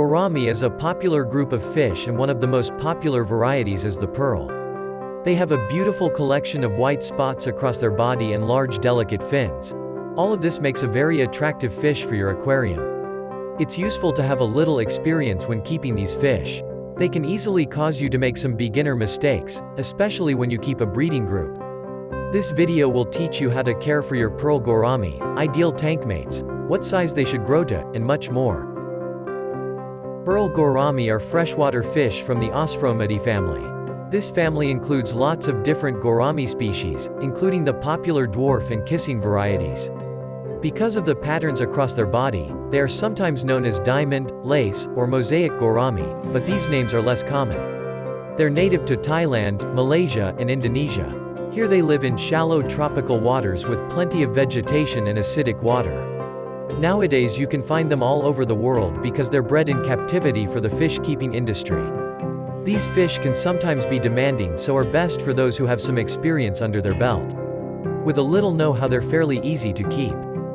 Gourami is a popular group of fish, and one of the most popular varieties is the pearl. They have a beautiful collection of white spots across their body and large delicate fins. All of this makes a very attractive fish for your aquarium. It's useful to have a little experience when keeping these fish. They can easily cause you to make some beginner mistakes, especially when you keep a breeding group. This video will teach you how to care for your Pearl Gourami, ideal tank mates, what size they should grow to, and much more. Pearl Gourami are freshwater fish from the Osphromidae family. This family includes lots of different gourami species, including the popular dwarf and kissing varieties. Because of the patterns across their body, they are sometimes known as diamond, lace, or mosaic gourami, but these names are less common. They're native to Thailand, Malaysia, and Indonesia. Here they live in shallow tropical waters with plenty of vegetation and acidic water. Nowadays you can find them all over the world because they're bred in captivity for the fish-keeping industry. These fish can sometimes be demanding, so are best for those who have some experience under their belt. With a little know-how, they're fairly easy to keep.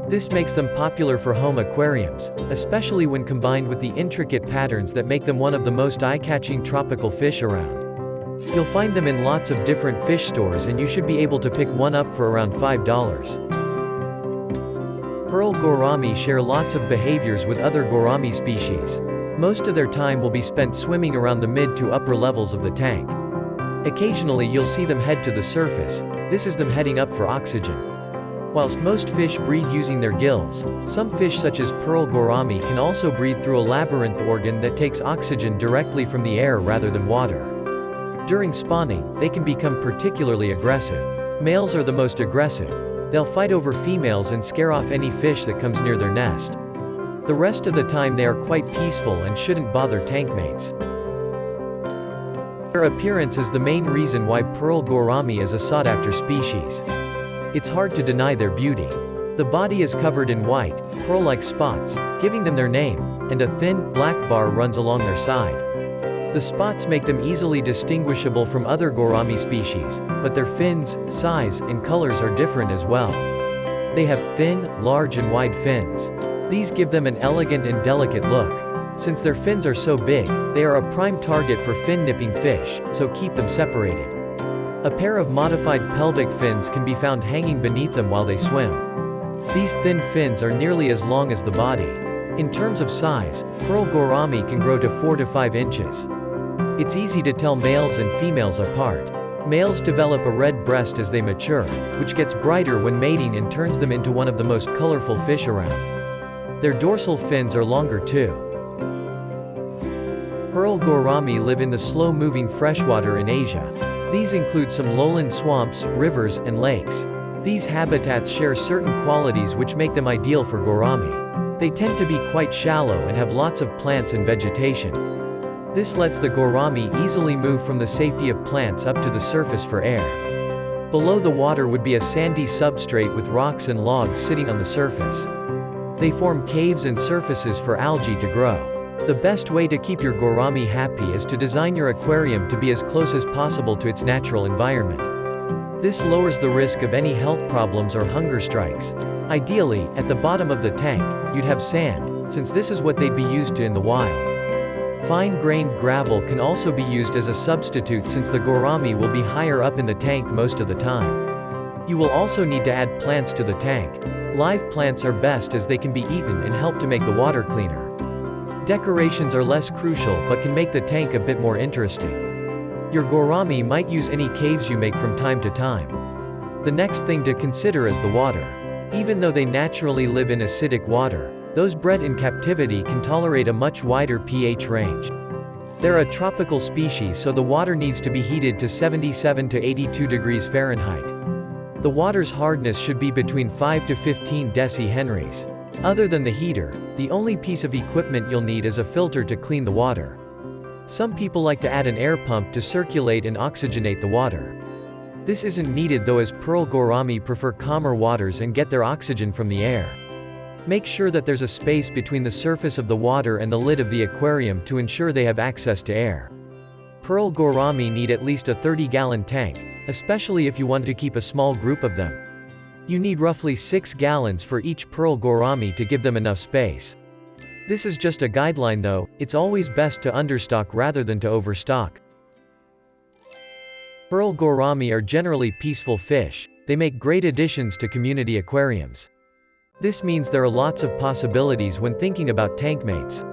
This makes them popular for home aquariums, especially when combined with the intricate patterns that make them one of the most eye-catching tropical fish around. You'll find them in lots of different fish stores, and you should be able to pick one up for around $5. Pearl Gourami share lots of behaviors with other gourami species. Most of their time will be spent swimming around the mid to upper levels of the tank. Occasionally you'll see them head to the surface. This is them heading up for oxygen. Whilst most fish breathe using their gills, some fish such as Pearl Gourami can also breathe through a labyrinth organ that takes oxygen directly from the air rather than water. During spawning, they can become particularly aggressive. Males are the most aggressive. They'll fight over females and scare off any fish that comes near their nest. The rest of the time they are quite peaceful and shouldn't bother tank mates. Their appearance is the main reason why Pearl Gourami is a sought-after species. It's hard to deny their beauty. The body is covered in white, pearl-like spots, giving them their name, and a thin, black bar runs along their side. The spots make them easily distinguishable from other gourami species, but their fins, size, and colors are different as well. They have thin, large and wide fins. These give them an elegant and delicate look. Since their fins are so big, they are a prime target for fin-nipping fish, so keep them separated. A pair of modified pelvic fins can be found hanging beneath them while they swim. These thin fins are nearly as long as the body. In terms of size, Pearl Gourami can grow to 4 to 5 inches. It's easy to tell males and females apart. Males develop a red breast as they mature, which gets brighter when mating and turns them into one of the most colorful fish around. Their dorsal fins are longer too. Pearl Gourami live in the slow-moving freshwater in Asia. These include some lowland swamps, rivers, and lakes. These habitats share certain qualities which make them ideal for gourami. They tend to be quite shallow and have lots of plants and vegetation. This lets the gourami easily move from the safety of plants up to the surface for air. Below the water would be a sandy substrate with rocks and logs sitting on the surface. They form caves and surfaces for algae to grow. The best way to keep your gourami happy is to design your aquarium to be as close as possible to its natural environment. This lowers the risk of any health problems or hunger strikes. Ideally, at the bottom of the tank, you'd have sand, since this is what they'd be used to in the wild. Fine-grained gravel can also be used as a substitute since the gourami will be higher up in the tank most of the time. You will also need to add plants to the tank. Live plants are best as they can be eaten and help to make the water cleaner. Decorations are less crucial but can make the tank a bit more interesting. Your gourami might use any caves you make from time to time. The next thing to consider is the water. Even though they naturally live in acidic water, those bred in captivity can tolerate a much wider pH range. They're a tropical species, so the water needs to be heated to 77 to 82 degrees Fahrenheit. The water's hardness should be between 5 to 15 deci-henries. Other than the heater, the only piece of equipment you'll need is a filter to clean the water. Some people like to add an air pump to circulate and oxygenate the water. This isn't needed though, as Pearl Gourami prefer calmer waters and get their oxygen from the air. Make sure that there's a space between the surface of the water and the lid of the aquarium to ensure they have access to air. Pearl Gourami need at least a 30-gallon tank, especially if you want to keep a small group of them. You need roughly 6 gallons for each Pearl Gourami to give them enough space. This is just a guideline though, it's always best to understock rather than to overstock. Pearl Gourami are generally peaceful fish. They make great additions to community aquariums. This means there are lots of possibilities when thinking about tank mates.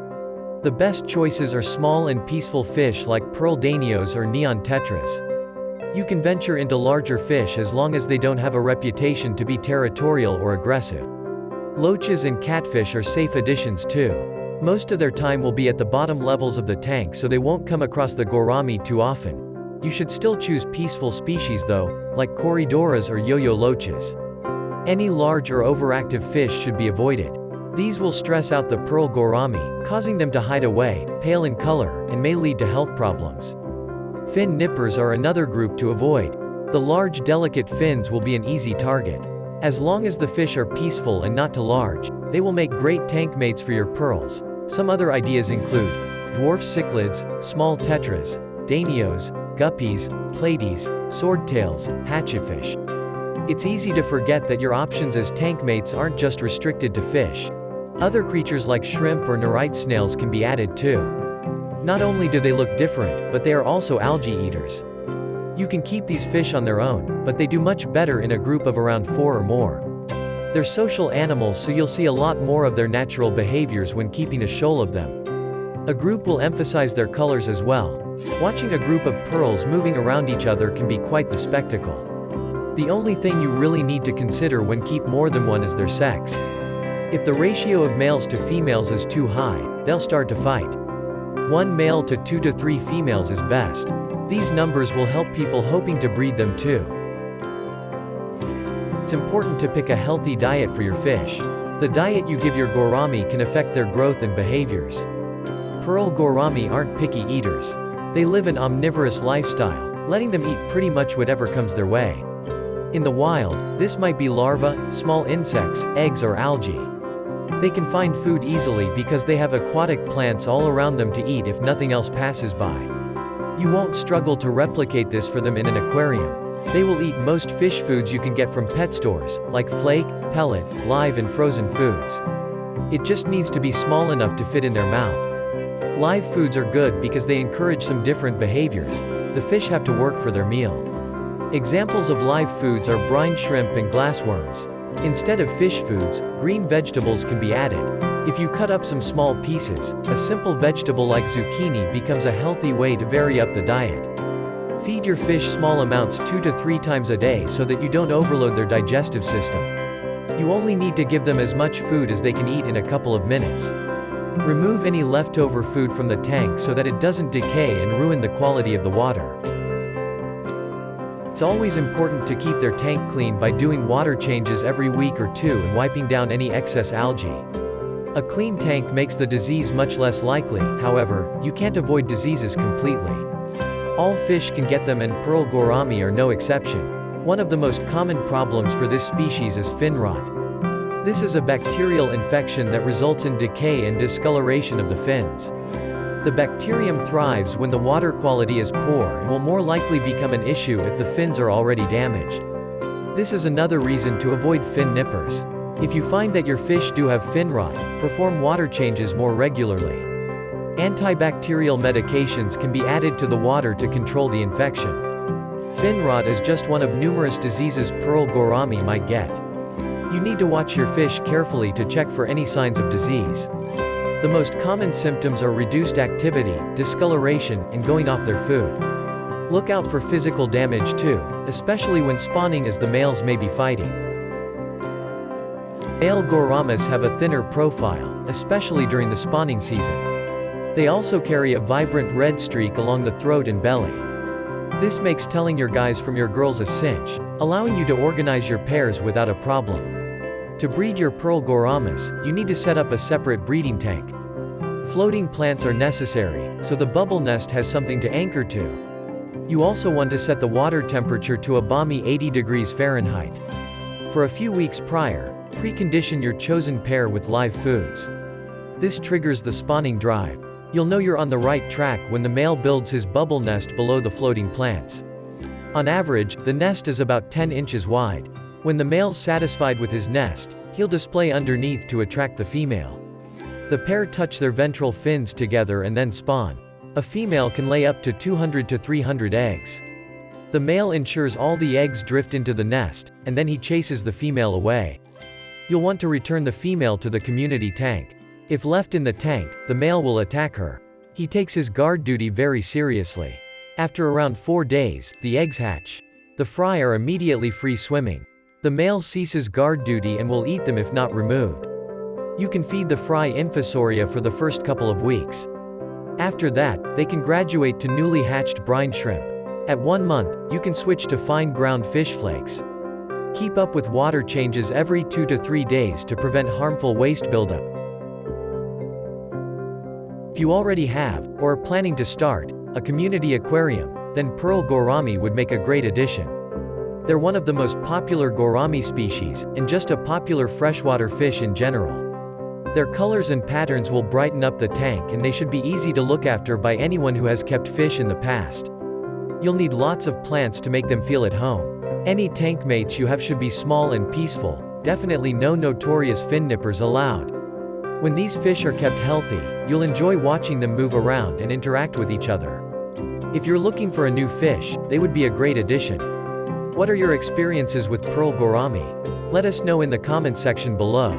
The best choices are small and peaceful fish like pearl danios or neon tetras. You can venture into larger fish as long as they don't have a reputation to be territorial or aggressive. Loaches and catfish are safe additions too. Most of their time will be at the bottom levels of the tank, so they won't come across the gourami too often. You should still choose peaceful species though, like corridoras or yo-yo loaches. Any large or overactive fish should be avoided. These will stress out the pearl gourami, causing them to hide away, pale in color, and may lead to health problems. Fin nippers are another group to avoid. The large delicate fins will be an easy target. As long as the fish are peaceful and not too large, they will make great tank mates for your pearls. Some other ideas include dwarf cichlids, small tetras, danios, guppies, platies, swordtails, hatchetfish. It's easy to forget that your options as tank mates aren't just restricted to fish. Other creatures like shrimp or nerite snails can be added too. Not only do they look different, but they are also algae eaters. You can keep these fish on their own, but they do much better in a group of around 4 or more. They're social animals, so you'll see a lot more of their natural behaviors when keeping a shoal of them. A group will emphasize their colors as well. Watching a group of pearls moving around each other can be quite the spectacle. The only thing you really need to consider when keep more than one is their sex. If the ratio of males to females is too high, they'll start to fight. 1 male to 2 to 3 females is best. These numbers will help people hoping to breed them too. It's important to pick a healthy diet for your fish. The diet you give your gourami can affect their growth and behaviors. Pearl gourami aren't picky eaters. They live an omnivorous lifestyle, letting them eat pretty much whatever comes their way. In the wild, this might be larvae, small insects, eggs or algae. They can find food easily because they have aquatic plants all around them to eat if nothing else passes by. You won't struggle to replicate this for them in an aquarium. They will eat most fish foods you can get from pet stores, like flake, pellet, live and frozen foods. It just needs to be small enough to fit in their mouth. Live foods are good because they encourage some different behaviors. The fish have to work for their meal. Examples of live foods are brine shrimp and glassworms. Instead of fish foods, green vegetables can be added. If you cut up some small pieces, a simple vegetable like zucchini becomes a healthy way to vary up the diet. Feed your fish small amounts 2 to 3 times a day so that you don't overload their digestive system. You only need to give them as much food as they can eat in a couple of minutes. Remove any leftover food from the tank so that it doesn't decay and ruin the quality of the water. It's always important to keep their tank clean by doing water changes every week or 2 and wiping down any excess algae. A clean tank makes the disease much less likely. However, you can't avoid diseases completely. All fish can get them, and pearl gourami are no exception. One of the most common problems for this species is fin rot. This is a bacterial infection that results in decay and discoloration of the fins. The bacterium thrives when the water quality is poor and will more likely become an issue if the fins are already damaged. This is another reason to avoid fin nippers. If you find that your fish do have fin rot, perform water changes more regularly. Antibacterial medications can be added to the water to control the infection. Fin rot is just one of numerous diseases pearl gourami might get. You need to watch your fish carefully to check for any signs of disease. The most common symptoms are reduced activity, discoloration, and going off their food. Look out for physical damage too, especially when spawning, as the males may be fighting. Male gouramis have a thinner profile, especially during the spawning season. They also carry a vibrant red streak along the throat and belly. This makes telling your guys from your girls a cinch, allowing you to organize your pairs without a problem. To breed your pearl gouramis, you need to set up a separate breeding tank. Floating plants are necessary, so the bubble nest has something to anchor to. You also want to set the water temperature to a balmy 80 degrees Fahrenheit. For a few weeks prior, precondition your chosen pair with live foods. This triggers the spawning drive. You'll know you're on the right track when the male builds his bubble nest below the floating plants. On average, the nest is about 10 inches wide. When the male's satisfied with his nest, he'll display underneath to attract the female. The pair touch their ventral fins together and then spawn. A female can lay up to 200 to 300 eggs. The male ensures all the eggs drift into the nest, and then he chases the female away. You'll want to return the female to the community tank. If left in the tank, the male will attack her. He takes his guard duty very seriously. After around 4 days, the eggs hatch. The fry are immediately free swimming. The male ceases guard duty and will eat them if not removed. You can feed the fry infusoria for the first couple of weeks. After that, they can graduate to newly hatched brine shrimp. At 1 month, you can switch to fine ground fish flakes. Keep up with water changes every 2 to 3 days to prevent harmful waste buildup. If you already have, or are planning to start, a community aquarium, then Pearl Gourami would make a great addition. They're one of the most popular gourami species, and just a popular freshwater fish in general. Their colors and patterns will brighten up the tank, and they should be easy to look after by anyone who has kept fish in the past. You'll need lots of plants to make them feel at home. Any tank mates you have should be small and peaceful, definitely no notorious fin nippers allowed. When these fish are kept healthy, you'll enjoy watching them move around and interact with each other. If you're looking for a new fish, they would be a great addition. What are your experiences with Pearl Gourami? Let us know in the comment section below.